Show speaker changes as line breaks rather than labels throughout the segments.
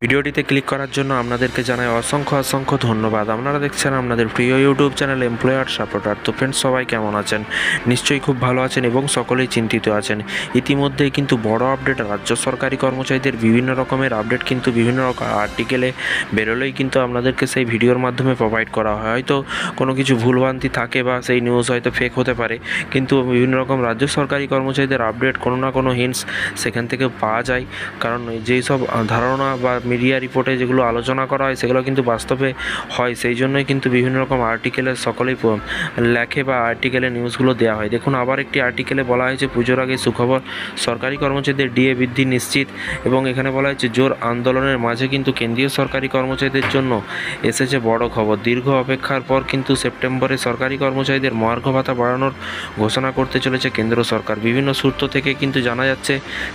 ভিডিওটিতে ক্লিক করার জন্য আপনাদেরকে জানাই অসংখ্য ধন্যবাদ। আপনারা দেখছেন আপনাদের প্রিয় ইউটিউব চ্যানেল এমপ্লয়ার সাপোর্টার। তো ফ্রেন্ডস, সবাই কেমন আছেন? নিশ্চয়ই খুব ভালো আছেন এবং সকলেই চিন্তিত আছেন। ইতিমধ্যেই কিন্তু বড় আপডেট, রাজ্য সরকারি কর্মচারীদের বিভিন্ন রকমের আপডেট কিন্তু বিভিন্ন রকম আর্টিকেলে বেরোলেই কিন্তু আপনাদেরকে সেই ভিডিওর মাধ্যমে প্রোভাইড করা হয়। হয়তো কোনো কিছু ভুলভ্রান্তি থাকে বা সেই নিউজ হয়তো ফেক হতে পারে, কিন্তু বিভিন্ন রকম রাজ্য সরকারি কর্মচারীদের আপডেট কোনো না কোনো হিন্টস সেখান থেকে পাওয়া যায়। কারণ যেই সব ধারণা বা মিডিয়া রিপোর্টে যেগুলো আলোচনা করা হয় সেগুলো কিন্তু বাস্তবে হয়, সেই জন্যই কিন্তু বিভিন্ন রকম আর্টিকেলে সকলেই লেখে বা আর্টিকেলে নিউজগুলো দেওয়া হয়। দেখুন, আবার একটি আর্টিকেলে বলা হয়েছে পুজোর আগে সুখবর, সরকারি কর্মচারীদের ডিএ বৃদ্ধি নিশ্চিত। এবং এখানে বলা হয়েছে জোর আন্দোলনের মাঝে কিন্তু কেন্দ্রীয় সরকারি কর্মচারীদের জন্য এসেছে বড় খবর। দীর্ঘ অপেক্ষার পর কিন্তু সেপ্টেম্বরে সরকারি কর্মচারীদের মহার্ঘ ভাতা বাড়ানোর ঘোষণা করতে চলেছে কেন্দ্র সরকার। বিভিন্ন সূত্র থেকে কিন্তু জানা যাচ্ছে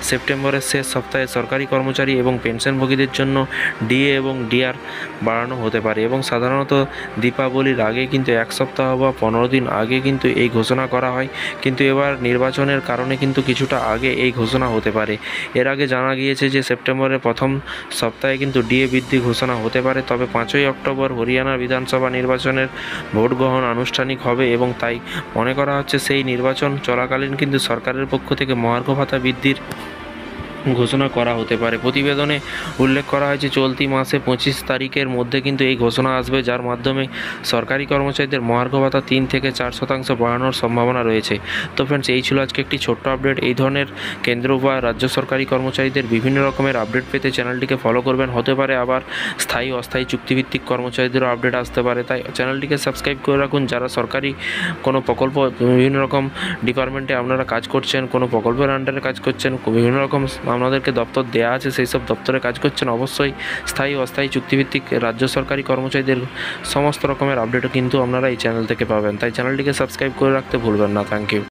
সেপ্টেম্বরের শেষ সপ্তাহে সরকারি কর্মচারী এবং পেনশনভোগীদের জন্য ডিএ এবং ডিআর বাড়ানো হতে পারে। এবং সাধারণত দীপাবলির আগে কিন্তু এক সপ্তাহ বা 15 দিন আগে কিন্তু এই ঘোষণা করা হয়, কিন্তু এবার নির্বাচনের কারণে কিন্তু কিছুটা আগে এই ঘোষণা হতে পারে। এর আগে জানা গিয়েছে যে সেপ্টেম্বরের প্রথম সপ্তাহে কিন্তু ডিএ বৃদ্ধি ঘোষণা হতে পারে। তবে 5ই অক্টোবর হরিয়ানা বিধানসভা নির্বাচনের ভোট গ্রহণ আনুষ্ঠানিক হবে এবং তাই মনে করা হচ্ছে সেই নির্বাচন চলাকালীন কিন্তু সরকারের পক্ষ থেকে মহার্ঘ ভাতা বৃদ্ধির ঘোষণা করা হতে পারে। প্রতিবেদনে উল্লেখ করা হয়েছে চলতি মাসে 25 তারিখের মধ্যে কিন্তু এই ঘোষণা আসবে, যার মাধ্যমে সরকারি কর্মচারীদের মহার্ঘ ভাতা 3 থেকে 4% বাড়ানোর সম্ভাবনা রয়েছে। তো ফ্রেন্ডস, এই ছিল আজকে একটি ছোট্ট আপডেট। এই ধরনের কেন্দ্র বা রাজ্য সরকারি কর্মচারীদের বিভিন্ন রকমের আপডেট পেতে চ্যানেলটিকে ফলো করবেন। হতে পারে আবার স্থায়ী অস্থায়ী চুক্তিভিত্তিক কর্মচারীদেরও আপডেট আসতে পারে, তাই চ্যানেলটিকে সাবস্ক্রাইব করে রাখুন। যারা সরকারি কোনো প্রকল্প, বিভিন্ন রকম ডিপার্টমেন্টে আপনারা কাজ করছেন, কোনো প্রকল্পের আন্ডারে কাজ করছেন, বিভিন্ন রকম আপনাদেরকে দপ্তর দেওয়া আছে, সেই সব দপ্তরে কাজ করছেন, অবশ্যই স্থায়ী অস্থায়ী চুক্তিভিত্তিক রাজ্য সরকারি কর্মচারীদের সমস্ত রকমের আপডেটও কিন্তু আপনারা এই চ্যানেল থেকে পাবেন। তাই চ্যানেলটিকে সাবস্ক্রাইব করে রাখতে ভুলবেন না। Thank you.